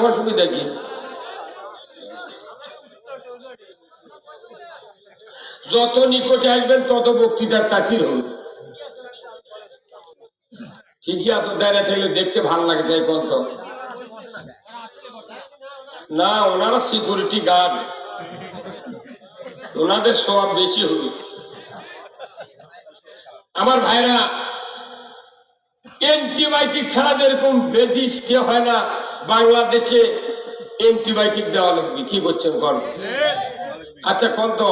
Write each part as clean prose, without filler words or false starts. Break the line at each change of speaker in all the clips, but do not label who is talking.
অসুবিধা কি? যত নিকটে আসবেন তত বক্তৃতার তাসির হবে। ঠিকই এত দাঁড়িয়ে থাকলে দেখতে ভালো লাগে, তাই কোন তো না, ওনারা সিকিউরিটি গার্ড, ওনাদের স্বভাব বেশি হবে। আমার ভাইরা, অ্যান্টিবায়োটিক ছাড়া যেরকম ব্যাধি হয় না, বাংলাদেশে অ্যান্টিবায়োটিক দেওয়া লাগবে। কি করছেন কোন? আচ্ছা কোন তো,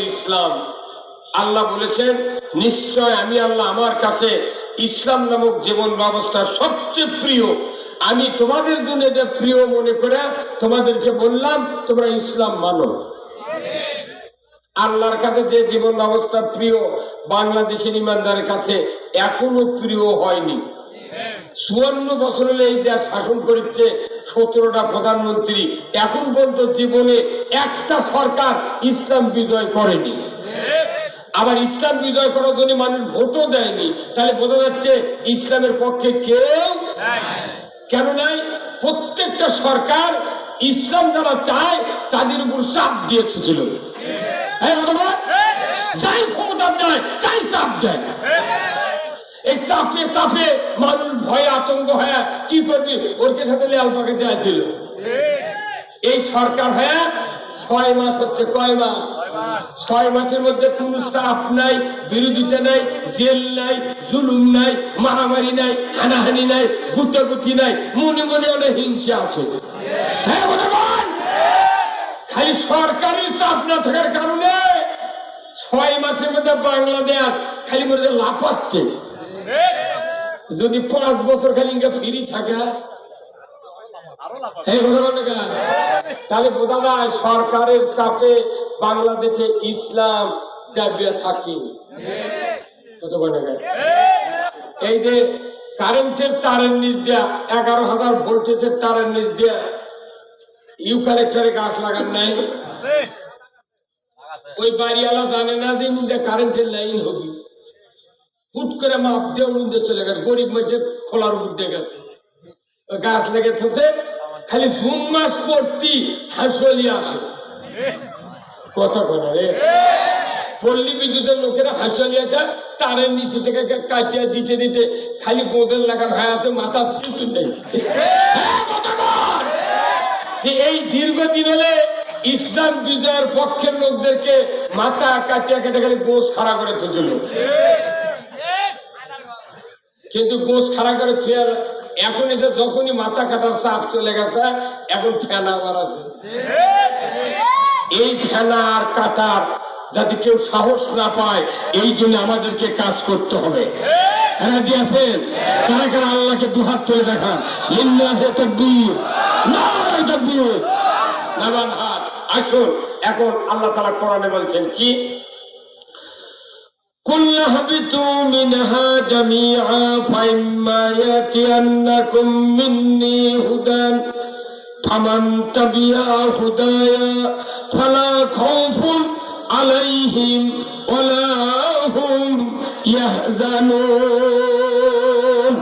ইসলাম, আল্লাহ বলেছেন নিশ্চয় আমি আল্লাহ আমার কাছে ইসলাম নামক জীবন ব্যবস্থা সবচেয়ে প্রিয়। আমি তোমাদের জন্য এটা প্রিয় মনে করে তোমাদেরকে বললাম তোমরা ইসলাম মানো। আল্লাহর কাছে যে জীবন ব্যবস্থা প্রিয়, বাংলাদেশের ইমানদারের কাছে এখনো প্রিয় হয়নি। 54 বছর হলে এই দেশ শাসন করেছে, 17টা প্রধানমন্ত্রী, এখন পর্যন্ত জীবনে একটা সরকার ইসলাম বিজয় করেনি। আবার ইসলাম বিজয় করার জন্য মানুষ ভোটও দেয়নি। তাহলে বোঝা যাচ্ছে ইসলামের পক্ষে কেউ কেন নাই? প্রত্যেকটা সরকার ইসলাম যারা চায় তাদের উপর চাপ দিয়েছিল। যাই ক্ষমতা দেয় তাই চাপ দেয়। এই চাপে চাপে মানুষ ভয়ে আতঙ্ক হয়ে কি করবি, ওর সাথে লেয়াল পাকে দেওয়া ছিল। এই সরকার হয়ে 6 মাস হচ্ছে। কয় মাস? 6 মাসের মধ্যে কোন চাপ নাই, বিরোধিতা নাই, জেল নাই, জুলুম নাই, মারামারি নাই, হানাহানি নাই, গুতাগুতি নাই, মনে মনে অনেক হিংসা আছে। হ্যাঁ বলবেন, খালি সরকারের চাপ না থাকার কারণে 6 মাসের মধ্যে বাংলাদেশ খালি মনে লাফাচ্ছে। যদি 5 বছর খালি ফ্রি থাকে তাহলে বোঝা যায় সরকারের চাপে বাংলাদেশে ইসলাম দাবিয়ে থাকে। এই যে কারেন্টের তারের নিচ দেয়া 11,000 ভোল্টেজের তারের নিচ দেয়া ইউক্যালিপটাসে গাছ লাগান নাই, ওই বাড়িওয়ালা জানে না যে কারেন্টের লাইন হবে। হুট করে মাপ দিয়ে উড়ে চলে গেছে, গরিব মানুষের খোলার উপর দিয়ে গেছে, গাছ লেগে থাকে। খালি জুন মাস পড়তি হাঁসলি আসে। কথা বলে রে, পল্লী বিদ্যুতের লোকেরা হাঁসলি আছে, তারের নিচে থেকে কাটিয়ে দিতে দিতে খালি বোঁদের লাগান হয়ে আছে, মাথা কিছু নেই। এই দীর্ঘদিন হলে ইসলাম বিজয়ের পক্ষের লোকদেরকে মাথা কাটিয়া কেটে খালি গোস খাড়া করে তুলছিল, কিন্তু গোস খাড়া করে থুয়ার এখন এসে যখনই মাথা কাটার চাপ চলে গেছে, এখন ফেনা মারাছে। এই ফেনা আর কাটার যাতে কেউ সাহস না পায়, এই জন্য আমাদেরকে কাজ করতে হবে। রাজি আছেন? কারা কারা আল্লাহকে দুহাত তুলে দেখান, লিল্লাহি তাকবীর, নারায়ে তাকবীর, নামান হাত। আসুন, এখন আল্লাহ তাআলা কোরআনে বলছেন কি, কুল হাবিতু মিনহা জামিআ ফাইম্মা ইয়াতিয়ান্নাকুম মিন্নি হুদান ফামান তাবিআ হুদায়া ফালা খাউফুন আলাইহিম ওয়ালা হুম ইয়াহজানুন।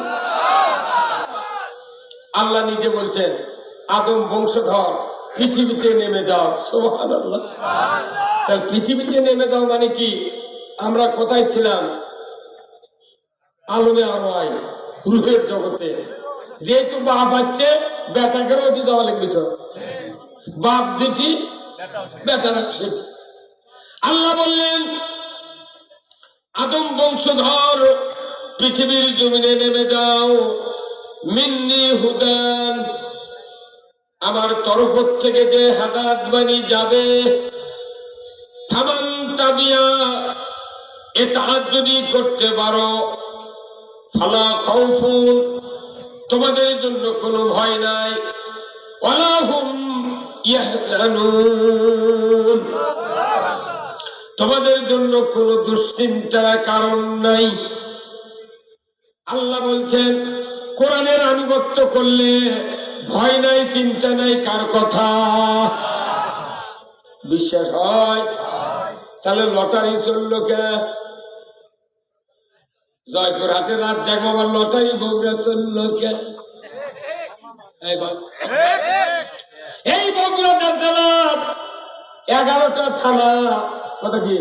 আল্লাহ নিজে বলছেন, আদম বংশধর পৃথিবীতে নেমে যাও। সুবহানাল্লাহ। তাহলে পৃথিবীতে নেমে যাও মানে কি? আমরা কোথায় ছিলাম? আলমে আরওয়ায়, রূহের জগতে। যেহেতু বাপ আছে, বেটাকেও ওটি দেওয়া লাগবে। তো বাপ যেটি, বেটারা সেটি। আল্লাহ বললেন, আদম বংশধর পৃথিবীর জমিনে নেমে যাও, মিন্নি হুদান, আমার তরফ থেকে যে হাদায়াত বাণী যাবে, ফামান তাবিয়া, ইতাআত যদি করতে পারো, ফালা খাউফুন, তোমাদের জন্য কোনো ভয় নাই, ওয়ালা হুম ইয়াহজানুন, তোমাদের জন্য কোনো দুশ্চিন্তার কারণ নাই। আল্লাহ বলছেন, কোরআনের আনুগত্য করলে ভয় নাই, চিন্তা নাই। কার কথা বিশ্বাস হয়? তাহলে লটারি চলল কে? জয়পুর হাতে রাত জাগবার লটারি বগুড়া চলল কে? এই বগুড়া জেলার 11টা থানা, কত কি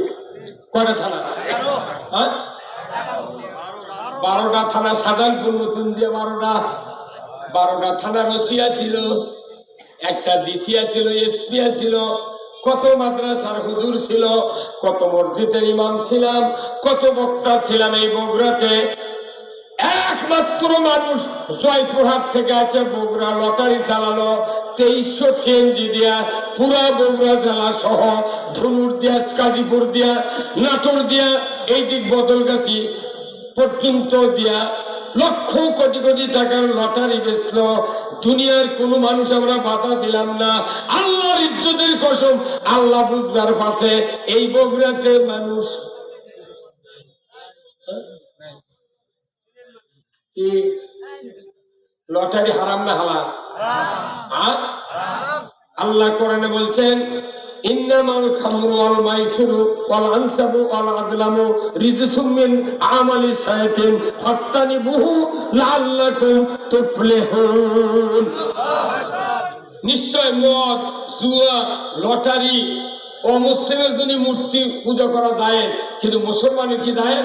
কয়টা থানা? 12টা থানা। সাজানপুর নতুন দিয়ে 12টা থানার ওসিয়া ছিল, একটা ডিসিয়া ছিল, এসপিয়া ছিল, কত মাদ্রাসার হুজুর ছিল, কত মসজিদের ইমাম ছিলাম, কত বক্তা ছিলাম এই বগুড়াতে। একমাত্র মানুষ জয়পুরহাট থেকে আছে বগুড়া লটারি চালালো 2300 সিএনজি দিয়া পুরা বগুড়া জেলা সহ ধনুর দিয়া, কাজীপুর দিয়া, নাটোর দিয়া, এই দিক বদলগাছি পর্যন্ত দিয়া লক্ষ কোটি কোটি টাকার লটারি বেচলো। দুনিয়ার কোন মানুষ আমরা বাধা দিলাম না। আল্লাহর ইজ্জতের কসম, আল্লাহ বুঝবার পাশে এই বগুড়াতে মানুষ লটারি হারাম না হালাল? আল্লাহ কোরআনে বলছেন ইন্নামাল খামরু ওয়াল মাইসিরু ওয়াল আনসাবু ওয়াল আযলামু রিজসুম মিন আমালি শায়াতিন ফাস্তানিবুহু লাআল্লাকুম তুফলিহুন। নিশ্চয় মদ, জুয়া, লটারি, অমুসলিমের জন্য মূর্তি পূজা করা যায়, কিন্তু মুসলমানের কি যায়?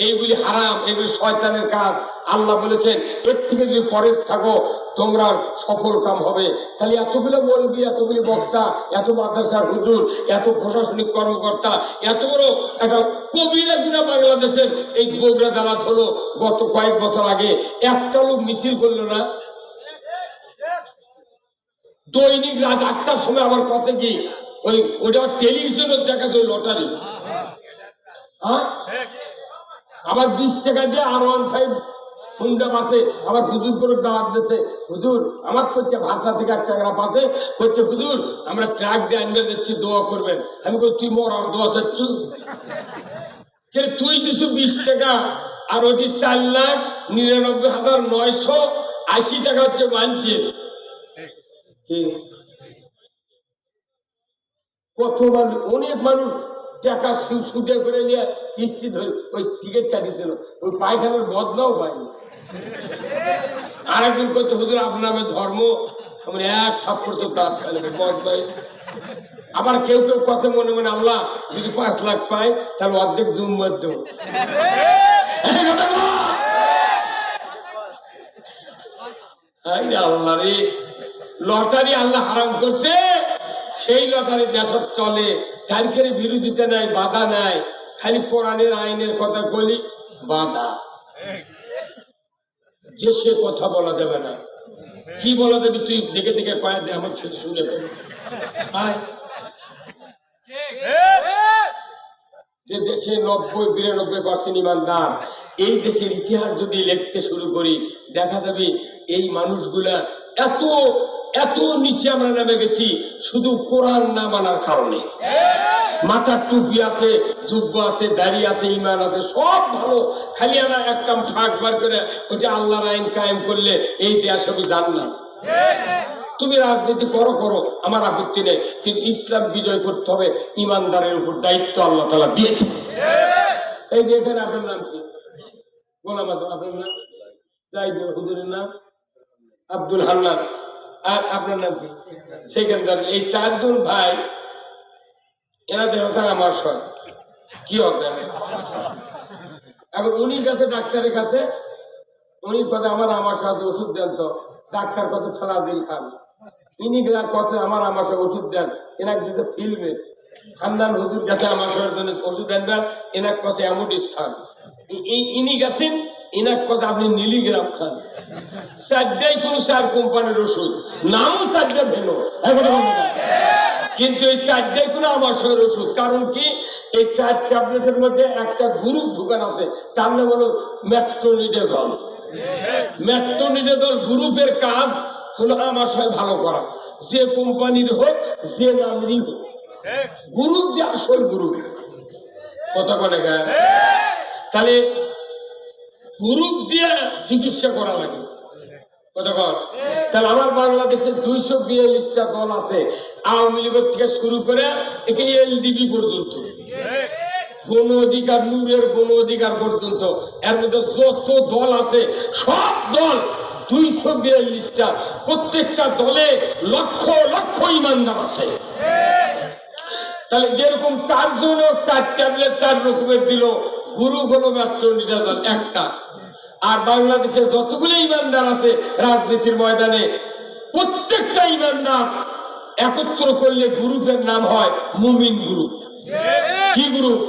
এইগুলি হারাম, এগুলি শয়তানের কাজ। আল্লাহ বলেছেন এর থেকে যদি পরেজ থাকো তোমরা সফল কাম হবে। তাহলে এতগুলো মৌলবি, এতগুলি বক্তা, এত মাদ্রাসার হুজুর, এত প্রশাসনিক কর্মকর্তা, এত বড় একটা কবিরা গুনা বাংলাদেশের এই বগুড়া দালাত হলো। গত কয়েক বছর আগে একটা লোক মিছিল করলো না? দৈনিক রাত 8টার সময় আবার কত কি ওইটা টেলিভিশনের দেখা যায় লটারি। আবার 20 টাকা দিয়ে R15 হুন্ডা পাশে আবার হুজুর করে দাওয়াত দিচ্ছে। হুজুর আমার করছে ভাষা থেকে এক চাকরা পাশে করছে, হুজুর আমরা ট্রাক দিয়ে আনবে যাচ্ছি, দোয়া করবেন। আমি কই তুই মরার দোয়া চাচ্ছু? তুই দিছু 20 টাকা, আর ওটি 4,99,980 টাকা হচ্ছে মানছেন। কত মানুষ, অনেক মানুষ টাকা সুদে করে নিয়ে কিস্তি ধরে ওই টিকিট কাটিছিল, ওই পায়খানার বদনাও পায়নি। আরেকদিন করছে হুজুর আপনার নামে ধর্ম, আমরা এক থাপ্পড় তো দাঁত বদনাই। আবার কেউ কেউ কথা মনে মনে আল্লাহ যদি 5 লাখ পায় তাহলে অর্ধেক জুম্মার দেব। আল্লাহ রে, লটারি আল্লাহ হারাম করছে, সেই লটারি দেশ চলে। তারিখের বিরোধিতা নাই, বাধা নাই, খালি কোরআনের আইনের কথা বলি বাধা। যে সে কথা বলা যাবে না। কি বলা যাবে? তুই দেখে দেখে কয়া দে, আমার ছেলে শুনে যে দেশে 90-92% ইমানদার, এই দেশের ইতিহাস যদি লিখতে শুরু করি দেখা যাবে এই মানুষগুলা এত এত নিচে আমরা নেমে গেছি শুধু কোরআন না মানার কারণে। মাথার টুপি আছে, জুব্বা আছে, দাড়ি আছে, ইমান আছে, সব ভালো, খালি আমরা একটা ফাঁক বার করে ওটা আল্লাহর আইন কায়েম করলে এই দেয়া সবই জান না। তুমি রাজনীতি করো করো, আমার আপত্তি নেই, কিন্তু ইসলাম বিজয় করতে হবে, ইমানদারের উপর দায়িত্ব আল্লাহ তাআলা দিয়েছে। এই দেখেন আপনার নাম কি? গোলাম আজম। আপনার নাম? জাহিদ হুজুরের নাম আব্দুল হান্নান। আর আপনার নাম কি? সেকেন্দার। এই 4 জন ভাই, এনাদের হচ্ছে আমার সয় কি হবে। এখন উনি গেছে ডাক্তারের কাছে, উনি কথা আমার সাথে ওষুধ দেন, তো ডাক্তার কত ফেলা দিল খান, ইনি কথা আমার সাথে ওষুধ দেন, এনাক দিতে ফিল্মে। হান্নান হুজুর গেছে আমার সাথে ওষুধ দেন, এনাক কথা অ্যামোডিস খান। ইনি গেছেন, ইনাক কথা আপনি নীলিগ্রাম খান। 4টাই কোন 4 কোম্পানির ওষুধ, নামও 4টা ভেলো, কিন্তু এই 4টাই কোন আমার শহরের ওষুধ। কারণ কি? এই 4 ট্যাবলেটের মধ্যে একটা গ্রুপ ঢুকান আছে, তার নাম হলো মেট্রোনিডাজল। মেট্রোনিডাজল গ্রুপের কাজ হলো আমার সবাই ভালো করা, যে কোম্পানির হোক, যে নামেরই হোক, গ্রুপ যে আসল গ্রুপ। কথা বলে গা, তাহলে গ্রুপ দিয়ে চিকিৎসা করা লাগে। তাহলে আমার বাংলাদেশে 242টা দল আছে, আওয়ামী লীগের থেকে শুরু করে এলডিপি পর্যন্ত। গণ অধিকার, নূরের গণ অধিকার পর্যন্ত, এর মধ্যে যত দল আছে সব দল 242টা, প্রত্যেকটা দলে লক্ষ লক্ষ ইমানদার আছে। তাহলে যেরকম 4 জন 4 ট্যাবলেট 4 রকমের দিল, গুরু হলো মাত্র নিরাদল একটা। আর বাংলাদেশে যতগুলো ইমানদার আছে রাজনীতির ময়দানে, প্রত্যেকটা ইমানদার একত্র করলে গ্রুপের নাম হয় মুমিন গ্রুপ। কি গ্রুপ?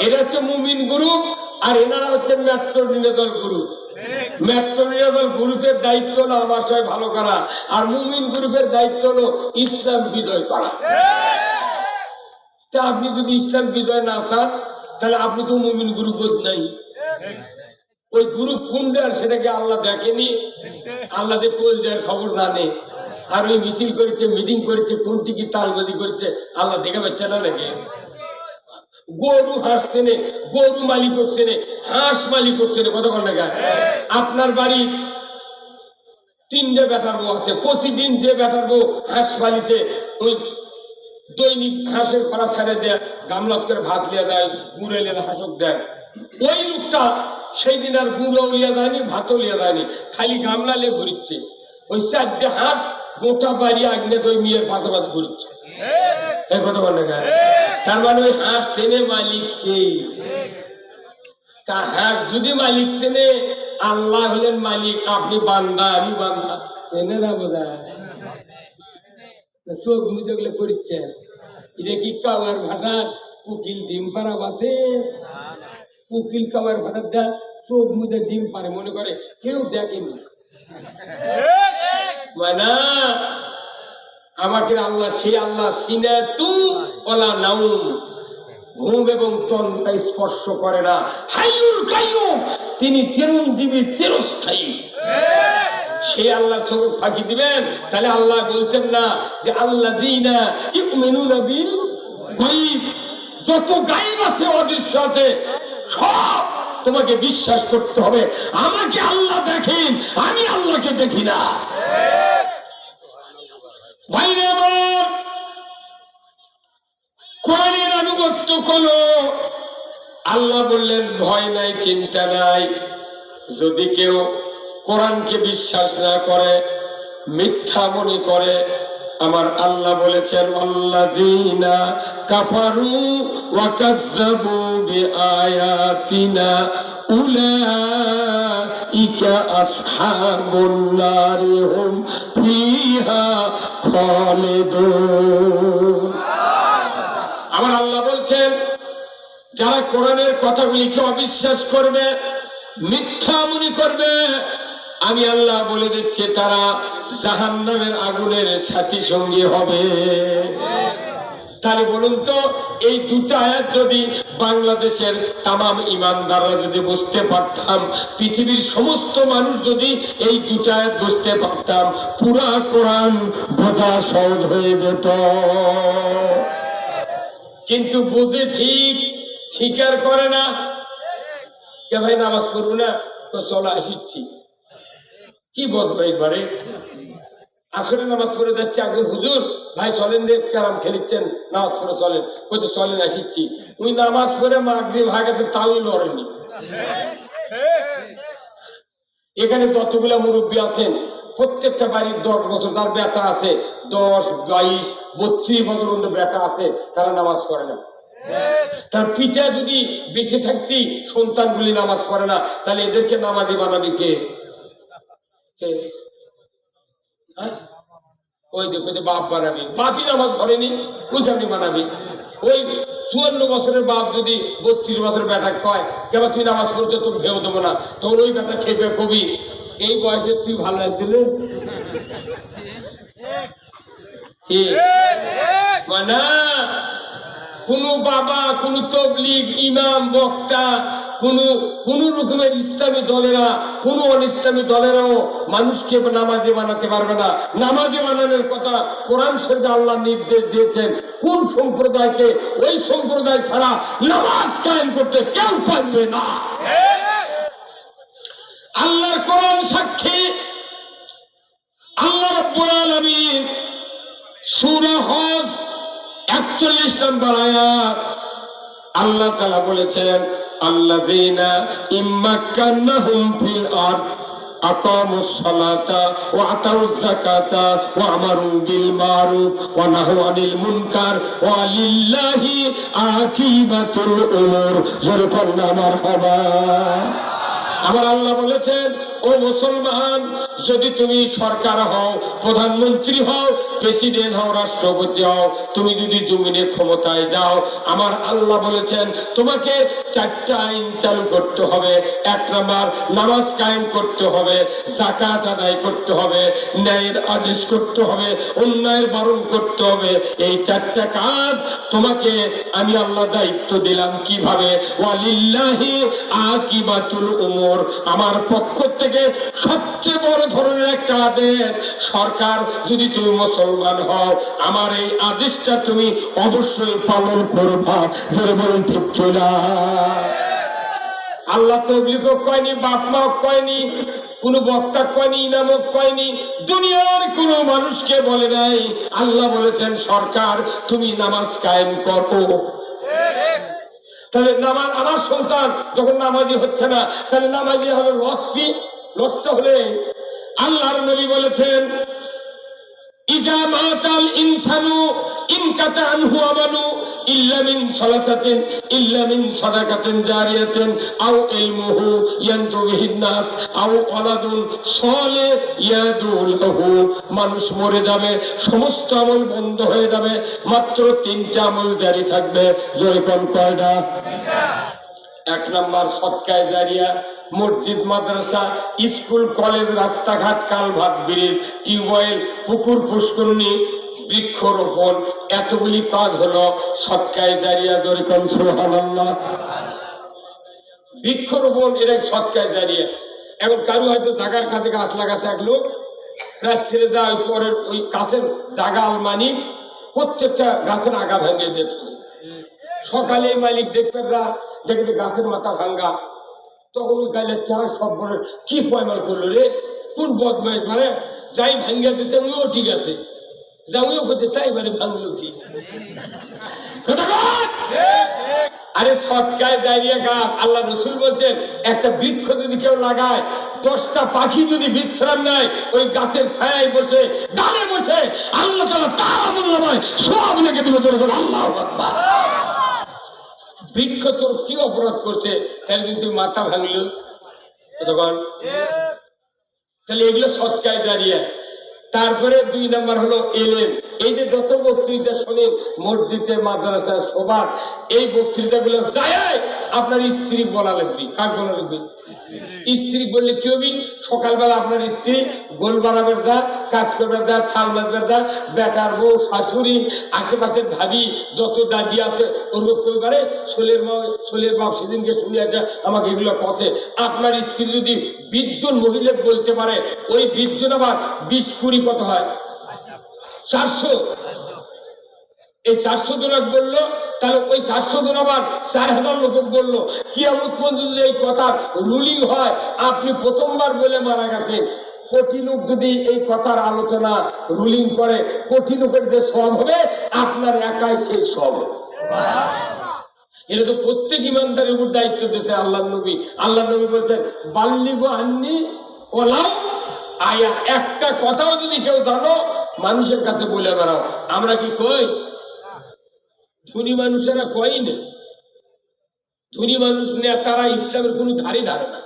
এরা হচ্ছে মুমিন গ্রুপ, আর এনারা হচ্ছে মেট্রো নিরাদল গ্রুপ। মেট্রো নিরাদল গ্রুপের দায়িত্ব হলো আমার সবাই ভালো করা, আর মুমিন গ্রুপের দায়িত্ব হলো ইসলাম বিজয় করা। তা আপনি যদি ইসলাম বিজয় না চান, তাহলে আপনি তো মুমিন গ্রুপ নাই। ওই গ্রুপ কোনটার সেটাকে আল্লাহ দেখেনি? আল্লাহ যে কোল দেওয়ার খবর জানে। আর ওই মিছিল করেছে, মিটিং করেছে, কোনটি কি তালবাজি করছে আল্লাহ দেখে পাচ্ছে না নাকি? গরু হাঁস চেনে, গরু মালিক চেনে, হাঁস মালিক চেনে, কতক্ষণ টাকা? আপনার বাড়ি 3টে বেটার বউ আছে, প্রতিদিন যে বেটার বউ হাঁস পালিছে ওই দৈনিক হাঁসের খরা ছেড়ে দেয়, গামলাত করে ভাত লিয়া দেয়, গুড়ে লিয়া হাঁসক দেয়। ওই লোকটা সেই দিন আর গুঁড়ো লিয়া দেয়নি, ভাতও লিয়া দেয়নি, খালি গামলা লিয়ে ঘুরিচ্ছে। ওই 4টে হাঁস গোটা বাড়ি আগ্নে তো ওই মেয়ের পাশাপাশি ঘুরিচ্ছে। তার মানে ওই হাঁস চেনে মালিক কে? তা হাঁস যদি মালিক চেনে, আল্লাহ হলেন মালিক, আপনি বান্দা, আমি বান্দা, চেনে না বোধহয়? চোখ মুজে গুলো করিচ্ছেন, এটা কি কাওয়ার ভাষা? কুকিল ডিম পাড়া বাসে, কুকিল কাওয়ার ভাষা যা চোখ মুজে ডিম পারে মনে করে কেউ দেখেনি। মানে আমাকে আল্লাহ, সেই আল্লাহ সিনা তু ওলা নাউম, ঘুম এবং তন্দ্রা স্পর্শ করে না। হাইয়ুল কাইয়ুম, তিনি চিরঞ্জীবী, চিরস্থায়ী। সে আল্লাহর চোখ ফাঁকি দিবেন? তাহলে আল্লাহ বলছেন না যে আল্লাযীনা ইউমিনুনা বিল গায়ব, যত গায়ব আছে, অদৃশ্য আছে, সব তোমাকে বিশ্বাস করতে হবে। আমাকে আল্লাহ দেখেন, আমি আল্লাহকে দেখি না। ভাইরে আমার, কোরআনের আনুগত্য করো। আল্লাহ বললেন ভয় নাই, চিন্তা নাই। যদি কেউ কোরআনকে বিশ্বাস না করে, মিথ্যা মনে করে, আমার আল্লাহ বলেছেন আল্লাযীনা কাফারু ওয়া কাযযাবু বিআয়াতিনা উলাইকা আসহাবুন নারি হুম ফিহা খালিদুন। আমার আল্লাহ বলছেন যারা কোরআনের কথাগুলিকে অবিশ্বাস করবে, মিথ্যা মনে করবে, আমি আল্লাহ বলে দিচ্ছি তারা জাহান্নামের আগুনের সাথী সঙ্গী হবে। তাহলে বলুন তো, এই দুটো আয়াত যদি বাংলাদেশের তামাম ইমানদাররা যদি বুঝতে পারতাম, পৃথিবীর সমস্ত মানুষ যদি এই দুটো আয়াত বুঝতে পারতাম, পুরা কোরআন বোঝা সহজ হয়ে যেত। কিন্তু বুঝে ঠিক স্বীকার করে না। কে ভাই নামাজ পড়বো না? তো চলো আসিচ্ছি। কি বদমাইশ বারে, আসলে নামাজ পড়ে যাচ্ছে একজন, হুজুর ভাই চলেন রে, ক্যারাম খেলিচ্ছেন, নামাজ পড়ে চলেন, কত চলেন আসিচ্ছি। ওই নামাজ পড়ে মাগরিব হয়ে গেছে, তাও লড়েনি। এখানে যতগুলা মুরব্বী আছেন, প্রত্যেকটা বাড়ির 10 বছর তার বেটা আছে, 10, 22, 32 বছর পর্যন্ত বেটা আছে, তারা নামাজ পড়ে না। তার পিতা যদি বেঁচে থাকতেই সন্তানগুলি নামাজ পড়ে না, তাহলে এদেরকে নামাজি বানাবি কে? ওই দেখো যে বাপ বানাবি, বাপই নামাজ ধরেনি, ওই সামনে বানাবি। ওই 54 বছরের বাপ যদি 32 বছরের বেটা কয় কেবা তুই নামাজ পড়ছে, তোকে ভেও দেবো না, তোর ওই বেটা খেপে কবি এই বয়সে তুই ভালো লাগছিল। মানে কোন বাবা, কোন তবলিগ, ইমাম, বক্তা, কোন রকমের ইসলামী দলেরা, কোন অনিসলামী দলেরাও মানুষকে নামাজি বানাতে পারবে না। নামাজি বানানোর কথা কোরআন শরীফে আল্লাহ নির্দেশ দিয়েছেন। কোন সম্প্রদায়কে? ওই সম্প্রদায় ছাড়া নামাজ কায়েম করতে কেউ পারবে না। আল্লাহর কোরআন সাক্ষী। আল্লাহ রাব্বুল আলামিন সূরা হজ 41 নম্বর আয়াত, আল্লাহ তাআলা বলেছেন আল্লাযীনা ইম্মাক্কান্নাহুম ফিল আরদ আকামুস সালাতা ওয়া আতাউজ যাকাতা ওয়া আমারু বিল মারুফ ওয়া নাহু আনিল মুনকার ওয়া লিল্লাহি আকিবাতুল উমুর। যরকন্না মারহাবা। আমার আল্লাহ বলেছেন ও মুসলমান, যদি তুমি সরকার হও, প্রধানমন্ত্রী হও, প্রেসিডেন্ট হও, রাষ্ট্রপতি হও, তুমি যদি জমিনে ক্ষমতায় যাও, আমার আল্লাহ বলেছেন তোমাকে 4টা আইন চালু করতে হবে। 1 নাম্বার, নামাজ কায়েম করতে হবে, যাকাত আদায় করতে হবে, ন্যায়ের আদেশ করতে হবে, অন্যায়ের বারণ করতে হবে। এই 4টা কাজ তোমাকে আমি আল্লাহ দায়িত্ব দিলাম। কিভাবে? ওয়ালিল্লাহি আকিবাতুল উমুর। আমার পক্ষ থেকে সবচেয়ে বড় ধরনের একটা আদেশ, সরকার যদি তুমি মুসলমান হও, আমার এই আদেশটা তুমি অবশ্যই পালন করবা। বলে বলুন ঠিক কিনা? আল্লাহ তাবলীগও কয়নি, বাপ মাও কয়নি, কোন বক্তা কয়নি, ইমামও কয়নি, দুনিয়ার কোন মানুষকে বলে নাই। আল্লাহ বলেছেন সরকার তুমি নামাজ কায়েম করো। তাহলে নামাজ, আমার সন্তান যখন নামাজি হচ্ছে না, তাহলে নামাজি হলো লস কি? লসটা হলে আল্লাহর নবী বলেছেন ইজা মাতাল ইনসানু ইনকাতা আনহু আমালু ইল্লা মিন সালাসাতিন ইল্লা মিন সাদাকাতিন জারিয়াতিন আও ইলমুহু ইয়ানতু বিহিন নাস আও ওয়ালাদুন সালিহ ইয়াদু লাহু। মানুষ মরে যাবে, সমস্ত আমল বন্ধ হয়ে যাবে, মাত্র 3টা আমল জারি থাকবে। জয় কোন কয়টা? 1 নাম্বার সদকায়ে জারিয়া, মসজিদ, মাদ্রাসা, স্কুল, কলেজ, রাস্তাঘাট, কালভার্ট, ব্রিজ, টিউবওয়েল, পুকুর, পুষ্করণী, বৃক্ষরোপণ, এতগুলি কাজ হলো সদকায়ে জারিয়া। জোরে কোন সুবহানাল্লাহ। বৃক্ষরোপণ এর এক সদকায়ে জারিয়া। এখন কারো হয়তো জায়গার কাছে গাছ লাগাছে এক লোক, রাত্রে যায় পরের ওই গাছের জায়গা আলমানি প্রত্যেকটা গাছের আগা ভেঙে দিচ্ছে। সকালে মালিক দেখতে দেখে গাছের মাথা ভাঙ্গা, তখন ওই গালে চারা সব কি পয়মাল করলো রে, কোন বদমাইশ মানে যাই ভাঙ্গা দিচ্ছে উনিও ঠিক আছে, যা উনিও করতে তাই মানে ভাঙলো কি? আরে সদকায়ে জারিয়া গাছ, আল্লাহ রাসূল বলছেন একটা বৃক্ষ যদি কেউ লাগায়, 10টা পাখি যদি বিশ্রাম নেয় ওই গাছের ছায়ায় বসে, ডালে বসে, আল্লাহ তাআলা তার আমলনামায় সওয়াব লিখে দিবে। আল্লাহু আকবার। বৃক্ষ তোর কি অপরাধ করছে তাহলে কিন্তু মাথা ভাঙলো তখন? তাহলে এগুলো সদকায়ে জারিয়া। তারপরে 2 নাম্বার হলো এলেম। এই যে যত বক্তৃতা শোনেন মসজিদে, মাদ্রাসা, সবার এই বক্তৃতাগুলো যায় আপনার স্ত্রী বলা লাগবে। কাক বলা লাগবে? স্ত্রী বললে কি হবে? সকালবেলা আপনার স্ত্রী গোল বানাবের দা, কাজ করবার দা, থাল মাছবার দা, বেটার বউ, শাশুড়ি, আশেপাশের ভাবি, যত দাদি আছে ওর কইবারে ছোলের বাপ সেদিনকে শুনিয়াছে আমাকে এগুলো কষে। আপনার স্ত্রী যদি 20 জন মহিলা বলতে পারে, ওই 20 জন আবার 20 কুড়ি কত হয়? 400। এই 400 জন বললো, তাহলে ওই 400 জন আবার 4000 লোক বললো। কিয়ামত পর্যন্ত যদি এই কথার রুলিং হয়, আপনি প্রথমবার বলে মারা গেছেন, কোটি লোক যদি এই কথার আলোচনা রুলিং করে, কোটি লোকের যে সব হবে আপনার একাই সেই সব হবে। এটা তো প্রত্যেক ইমানদারের উপর দায়িত্ব দিয়েছে আল্লাহ নবী। আল্লাহ নবী বলছেন বাল্লিগু আন্নি ওয়ালাউ আয়া। একটা কথাও যদি কেউ জানো মানুষের কাছে বলে বেড়াও। আমরা কি কই? ধনী মানুষেরা কই না। ধনী মানুষ নেতারা ইসলামের কোন ধারে ধারে না।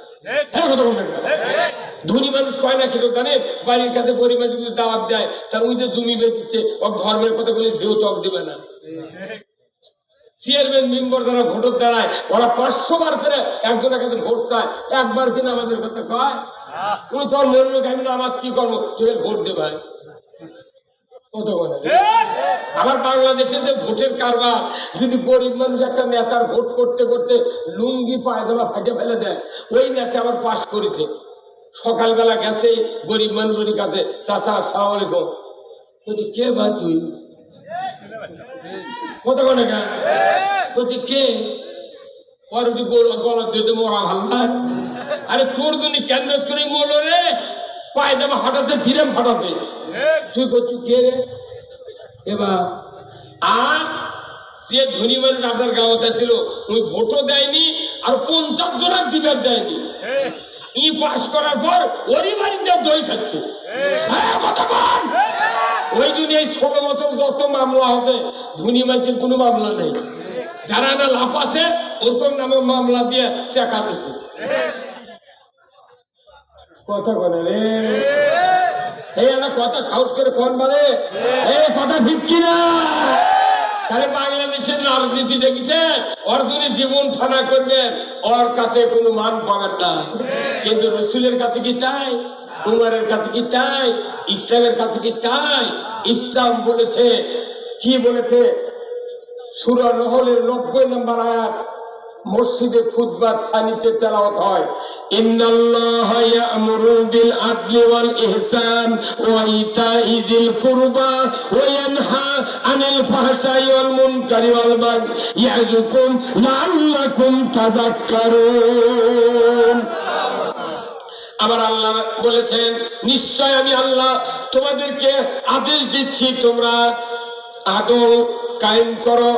ধনী মানুষ কয় না কেউ জানে, বাড়ির কাছে গরিব মানুষ যদি দাওয়াত দেয় তার ওই যে জমি বেঁচেছে, ও ধর্মের কথা বলে ভেউ তক দেবে না। চেয়ারম্যান মেম্বার যারা ভোটের দাঁড়ায়, ওরা 500 বার করে একজনের কাছে ভোট চায়, একবার কিনা আমাদের কথা কয় তুমি তোর মরলো আমি নামাজ কি করবো, তোকে ভোট দে ভাই। কত বলে আবার বাংলাদেশে যে ভোটের কারবার, যদি গরিব মানুষ একটা নেতার ভোট করতে করতে লুঙ্গি পায়জামা ফাটে ফেলে দেয়, ওই নেতা আবার পাশ করেছে, সকালবেলা গেছে গরিব মানুষের কাছে, চাচা আসসালামু আলাইকুম, বলছি কে ভাই তুই? কত বলে কেন? বলছি কে? পরে গলা দিতে মরা ভাল না। আরে তোর জন্য ক্যানভাস করে মরলো রে, পায়জামা ফাটাতে, ফিরেম ফাটাতে, তুই করছি কে রে? এবার আর যে ধনী মানুষ আপনার গাঁওতে ছিল ওই ভোটও দেয়নি আর 50 জনের দিবার দেয়নি। ই পাস করার পর ওরই বাড়িতে দই খাচ্ছে। ওই দুনিয়ায় ছোট মতো যত মামলা হবে ধনী মানুষের কোনো মামলা নেই। যারা না লাভ আছে ওরকম নামে মামলা দিয়ে চেকা দিছে। কথা বলে রে এই একটা কথা সাহস করে কোন বলে এই কথা ঠিক কিনা? তাহলে বাংলাদেশের রাজনীতি দেখেছে ওর জন্য জীবন থানা করবেন, ওর কাছে কোনো মান পাবেন না। কিন্তু রসুলের কাছে কি তাই? উমরের কাছে কি তাই? ইসলামের কাছে কি তাই? ইসলাম বলেছে কি বলেছে? সূরা নহলের 90 নম্বর আয়াত মসজিদে খুতবার ছানিতে তেলাওয়াত হয়, ইন্নাল্লাহা ইয়া'মুরু বিল আদলি ওয়াল ইহসান ওয়া ইতা'i যিল কুরবা ওয়া ইয়ানহা আনিল ফাহশাই ওয়াল মুনকারি ওয়াল বাগই ইয়া'যুকুম লাআল্লাকুম তাযাক্কারুন। আবার আল্লাহ বলেছেন, নিশ্চয় আমি আল্লাহ তোমাদেরকে আদেশ দিচ্ছি তোমরা আদল কায়েম করো,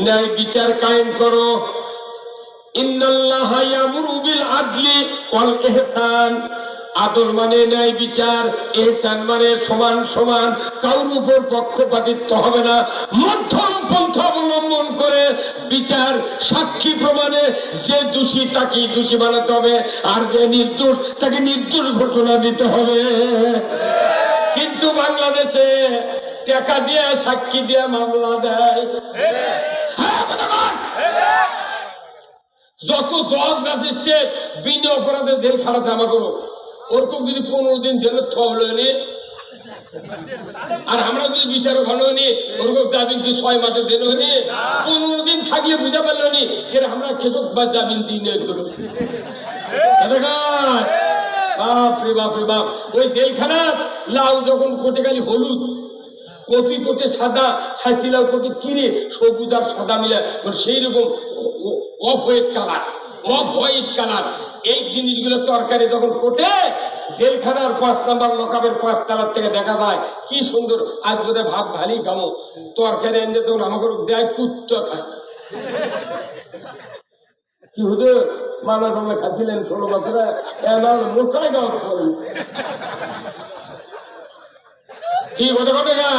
ন্যায় বিচার কায়েম করো। ইন্নাল্লাহা ইয়ামুরু বিল আদলি ওয়াল ইহসান, আদল মানে ন্যায় বিচার, ইহসান মানে সমান সমান, কারোর উপর পক্ষপাতিত্ব হবে না, মধ্যম পন্থা অবলম্বন করে বিচার, সাক্ষী প্রমাণে যে দোষী তাকে দোষী বানাতে হবে, আর যে নির্দোষ তাকে নির্দোষ ঘোষণা দিতে হবে। কিন্তু বাংলাদেশে টাকা দিয়ে সাক্ষী দিয়ে মামলা দেয়। যত জজ ম্যাজিস্ট্রেট বিনা অপরাধে জেল খাটা জমা করো, ওরকম যদি 15 দিন জেলে থলে নিয়ে, আর আমরা যদি বিচারক হলো নি ওরকম জামিন কি 6 মাসে জেল নিয়ে 15 দিন থাকলে বুঝা পারলো নি আমরা কৃষক বা জামিন দিই না। বাপরে বাপরে বাপ, ওই জেলখানা লাউ যখন কোটে খালি হলুদ, কপি কোটে সাদা, ছাইছিলাও কোটে কিনে সবুজ আর সাদা মিলে সেই রকম অফ হোয়াইট কালার, এই জিনিসগুলো তরকারি যখন কোটে জেলখানার 5 নাম্বার লকাপের 5 তলার থেকে দেখা যায় কি সুন্দর। আজ বোধহয় ভাত ভালোই খামো, তরকারি এনে তখন আমাকে দেয় কুত্তা খায়। কি হুজুর মামলা টামলা খাচ্ছিলেন 16 বছরে, মশাই গাওয়া করেন কি কথা কথা গা?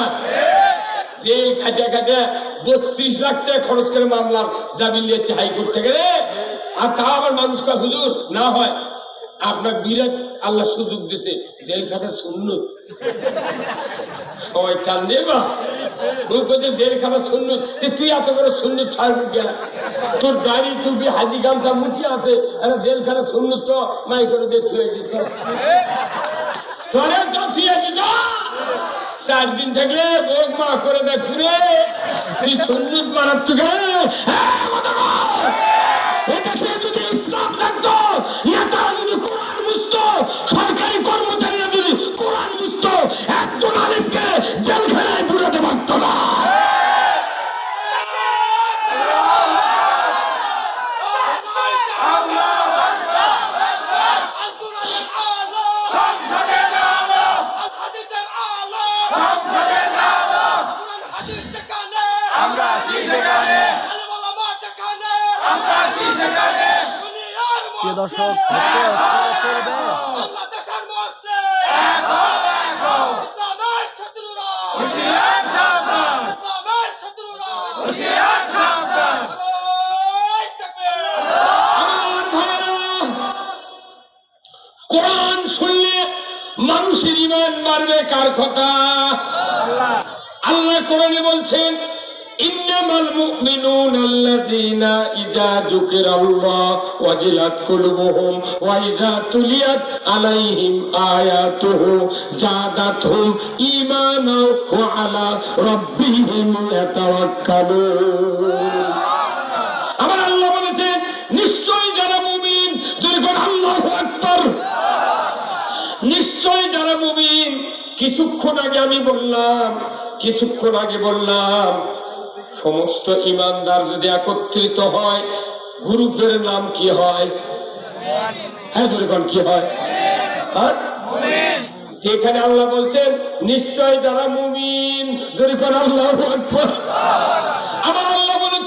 জেল খাটিয়া খাটিয়া 32 লাখ টাকা খরচ করে মামলার জামিন নিয়েছে হাইকোর্ট থেকে রে। আর তাও আবার মানুষ কা হুজুর না হয় আপনার বিরাট আল্লাহ সুযোগ দিছে, জেল খাটা সুন্নত। শয়তান রে বা, ওই বলতে জেল খাটা সুন্নত, তুই এত বড় সুন্নত ছাড়বি কে? তোর গাড়ি টুপি হাজি গামছা মুঠি আছে, জেল খাটা সুন্নত তো মাই করে দিয়ে থুয়ে দিছ। চলে তো থুয়ে দিছ, 4 দিন থাকলে বোক মা করে দেখ রে, তুই সুন্নত মারাচ্ছ গে? যদি ইসলাম থাকতো, নেতারা যদি কোরআন বুঝতো, সরকারি কর্মচারীরা যদি কোরআন বুঝতো, একজন আলেমকে জেলখানায় বুড়াতে পারত না।
প্রিয় দর্শক,
কোরআন শুনলে মানুষের ঈমান বাড়বে কার কথা? আল্লাহ কোরআনে বলছেন, ইন্নামাল মুমিনুনা আল্লাযীনা ইযা যুকিরাল্লাহ ওয়াজিলাত কুলুবুহুম ওয়া ইযা তুলিয়াত আলাইহিম আয়াতুহু জাদাতহুম ঈমানা ওয়া আলা রাব্বিহিম ইয়াতাওয়াক্কালুন। আমার আল্লাহ বলেছেন, নিশ্চয় যারা মুমিন, যদি কোন আল্লাহু আকবার, নিশ্চয় যারা মুমিন। কিছুক্ষণ আগে বললাম সমস্ত ইমানদার যদি একত্রিত হয়, গ্রুপের নাম কি হয়? হ্যাঁ বলুন কি হয়? যেখানে আল্লাহ বলছেন নিশ্চয় যারা মুমিন, যদি কোন আল্লাহু আকবার। আবার আল্লাহ বলেছেন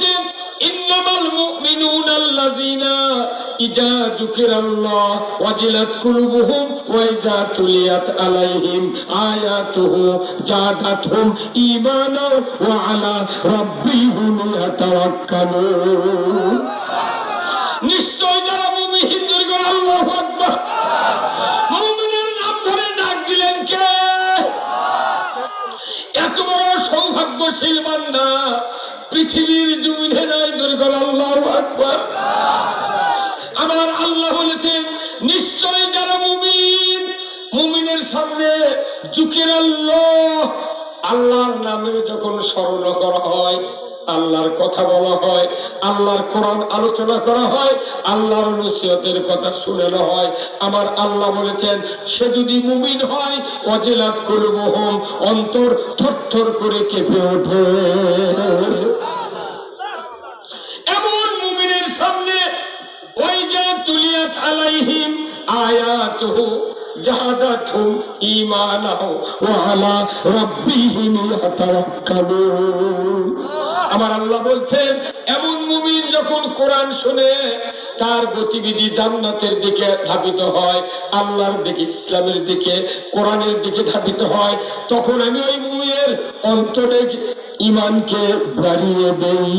আল্লাযীনা ইযা যুকিরাল্লাহ ওয়াজিলাত কুলুবুহুম ওয়া ইযা তুলিয়াত আলাইহিম আয়াতুহু জাদাতহুম ঈমানা ওয়া আলা রাব্বিহিম ইয়াতাওয়াক্কালুন। নিশ্চয় যারা মুমিন দুর্গণ আল্লাহু আকবার। মুমিনের নাম ধরে ডাক দিলেন কে? এত বড় সৌভাগ্যশীল বান্দা পৃথিবীর জমিনে নাই, দুর্গণ আল্লাহু আকবার। আমার আল্লাহ বলেছেন নিশ্চয় যারা মুমিন, মুমিনের সামনে যুকিরাল্লাহ, আল্লাহর নামের যখন স্মরণ করা হয়, আল্লাহর কথা বলা হয়, আল্লাহর কোরআন আলোচনা করা হয়, আল্লাহর নসিহতের কথা শোনানো হয়, আমার আল্লাহ বলেছেন সে যদি মুমিন হয় ওয়াজিলাত কুলুবুহুম, অন্তর থরথর করে কেঁপে ওঠে। এমন মুমিনের সামনে ওয়াইজা তুলিয়াত আলাইহিম আয়াতুহু জাহাদাতহুম ঈমানাহু ওয়া আলা রাব্বিহিম ইয়াতাওয়াক্কালুন। আমার আল্লাহ বলছেন এমন মুমিন যখন কোরআন শুনে তার গতিবিধি জান্নাতের দিকে ধাবিত হয়, আল্লাহর দিকে, ইসলামের দিকে, কোরআনের দিকে ধাবিত হয়, তখন আমি ওই মুমিনের অন্তরে ঈমানকে বাড়িয়ে দেই।